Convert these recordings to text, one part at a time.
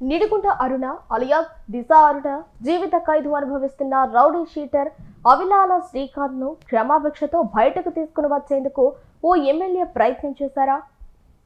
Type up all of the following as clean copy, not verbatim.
నిడిగుంట అరుణ alias దిశ అరుణ జీవిత ఖైదు అనుభవిస్తున్న rowdy sheeter Avilala Srikanth ను క్షమాభిక్షతో బయటకు తీసుకుని వచ్చేందుకు ఓ ఎమ్మెల్యే ప్రయత్నం చేశారా?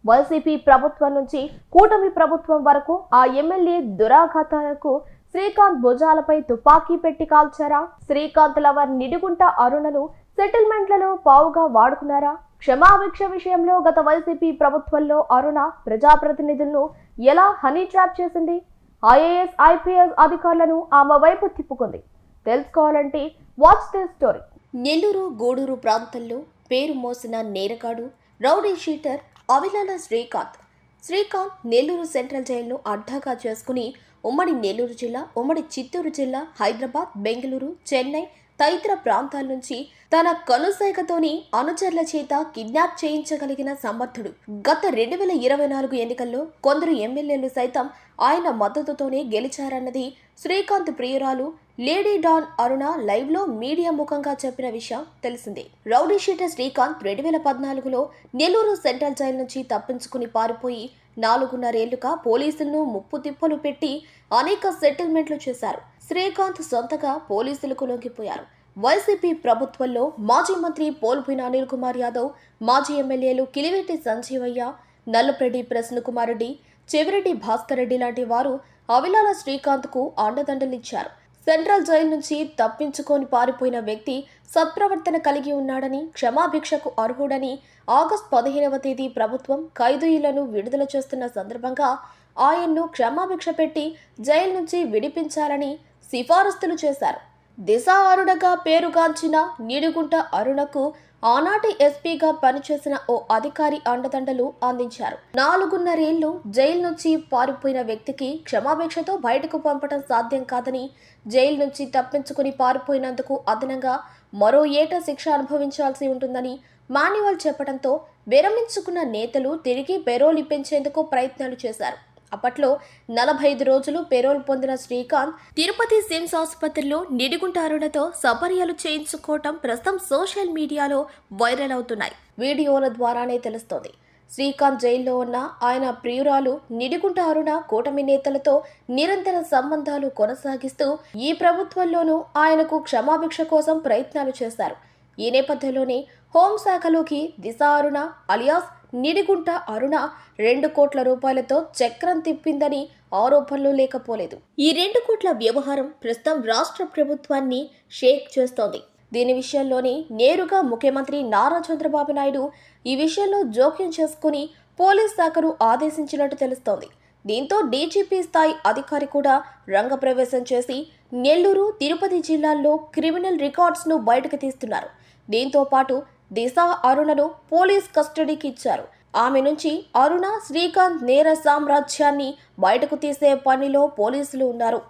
వైసీపీ ప్రభుత్వం నుంచి కూటమి ప్రభుత్వం వరకు ఆ ఎమ్మెల్యే దురాఘాతాలకు శ్రీకాంత్ భుజాలపై తుపాకీ పెట్టి కాల్చారా? శ్రీకాంత్ లవర్ నిడిగుంట అరుణను సెటిల్మెంట్లలో పావుగా వాడుకున్నారా? క్షమాభిక్ష విషయంలో గత వైసీపీ ప్రభుత్వంలో అరుణ ప్రజాప్రతినిధులను ఎలా హనీ ట్రాప్ చేసింది? ఐఏఎస్ ఐపీఎస్ అధికారులను ఆమె వైపు తిప్పుకుంది. తెలుసుకోవాలంటే watch this story. Nellore Gudur ప్రాంతంలో పేరు మోసిన నేరగాడు rowdy sheeter Avilala Srikanth Nellore central జైలును అడ్డాగా చేసుకుని ఉమ్మడి నెల్లూరు జిల్లా, ఉమ్మడి చిత్తూరు జిల్లా, హైదరాబాద్, బెంగళూరు, చెన్నై తదితర ప్రాంతాల నుంచి తన కనుసైగతోని అనుచరుల చేత కిడ్నాప్ చేయించగలిగిన సమర్థుడు. గత 2024 ఎన్నికల్లో కొందరు ఎమ్మెల్యేలు సైతం ఆయన మద్దతుతోనే గెలిచారన్నది శ్రీకాంత్ ప్రియురాలు లేడీ డాన్ అరుణ లైవ్ లో మీడియా ముఖంగా చెప్పిన విషయం తెలిసిందే. రౌడీ షీటర్ శ్రీకాంత్ 2014లో నెల్లూరు సెంట్రల్ జైలు నుంచి తప్పించుకుని పారిపోయి 4.5 ఏళ్లుగా పోలీసులను ముప్పు తిప్పలు పెట్టి అనేక సెటిల్మెంట్లు చేశారు. శ్రీకాంత్ సొంతగా పోలీసులకు లొంగిపోయారు. వైసీపీ ప్రభుత్వంలో మాజీ మంత్రి పోల్పోయిన అనిల్ కుమార్ యాదవ్, మాజీ ఎమ్మెల్యేలు కిలివేటి సంజీవయ్య, నల్లప్రెడ్డి ప్రసన్నకుమార్ రెడ్డి, చెవిరెడ్డి భాస్కర్ రెడ్డి లాంటి వారు అవిలాల శ్రీకాంత్ కు అండదండలిచ్చారు. సెంట్రల్ జైలు నుంచి తప్పించుకొని పారిపోయిన వ్యక్తి సత్ప్రవర్తన కలిగి ఉన్నాడని, క్షమాభిక్షకు అర్హుడని ఆగస్టు 15వ తేదీ ప్రభుత్వం ఖైదీలను విడుదల చేస్తున్న సందర్భంగా ఆయన్ను క్షమాభిక్ష పెట్టి జైలు నుంచి విడిపించాలని సిఫారసులు చేశారు. దిశ అరుణగా పేరుగాంచిన నిడిగుంట అరుణకు ఆనాటి ఎస్పీగా పనిచేసిన ఓ అధికారి అండదండలు అందించారు. 4.5 ఏళ్లు జైలు నుంచి పారిపోయిన వ్యక్తికి క్షమాభిక్షతో బయటకు పంపడం సాధ్యం కాదని, జైలు నుంచి తప్పించుకుని పారిపోయినందుకు అదనంగా మరో ఏటా శిక్ష అనుభవించాల్సి ఉంటుందని మాన్యువల్ చెప్పడంతో విరమించుకున్న నేతలు తిరిగి పెరోల్ ఇప్పించేందుకు ప్రయత్నాలు చేశారు. అప్పట్లో 45 రోజులు పెరోల్ పొందిన శ్రీకాంత్ తిరుపతి సిమ్స్ ఆసుపత్రిలో నిడిగుంట అరుణతో సపర్యలు చేయించుకోవటం ప్రస్తుతం సోషల్ మీడియాలో వైరల్ అవుతున్నాయి. వీడియోల ద్వారానే తెలుస్తోంది. శ్రీకాంత్ జైల్లో ఉన్న ఆయన ప్రియురాలు నిడిగుంట అరుణ కూటమి నేతలతో నిరంతర సంబంధాలు కొనసాగిస్తూ ఈ ప్రభుత్వంలోనూ ఆయనకు క్షమాభిక్ష కోసం ప్రయత్నాలు చేశారు. ఈ నేపథ్యంలోనే హోంశాఖలోకి దిశ అరుణ అలియాస్ నిడిగుంట అరుణ 2 కోట్ల రూపాయలతో చక్రం తిప్పిందని ఆరోపణలు లేకపోలేదు. ఈ 2 కోట్ల వ్యవహారం ప్రస్తుతం రాష్ట్ర ప్రభుత్వాన్ని షేక్ చేస్తోంది. దీని విషయంలోనే నేరుగా ముఖ్యమంత్రి నారా చంద్రబాబు నాయుడు ఈ విషయంలో జోక్యం చేసుకుని పోలీస్ శాఖను ఆదేశించినట్టు తెలుస్తోంది. దీంతో డీజీపీ స్థాయి అధికారి కూడా రంగప్రవేశం చేసి నెల్లూరు, తిరుపతి జిల్లాల్లో క్రిమినల్ రికార్డ్స్ ను బయటకు తీస్తున్నారు. దీంతో పాటు దిశ అరుణను పోలీస్ కస్టడీకి ఇచ్చారు. ఆమె నుంచి అరుణ, శ్రీకాంత్ నేర సామ్రాజ్యాన్ని బయటకు తీసే పనిలో పోలీసులు ఉన్నారు.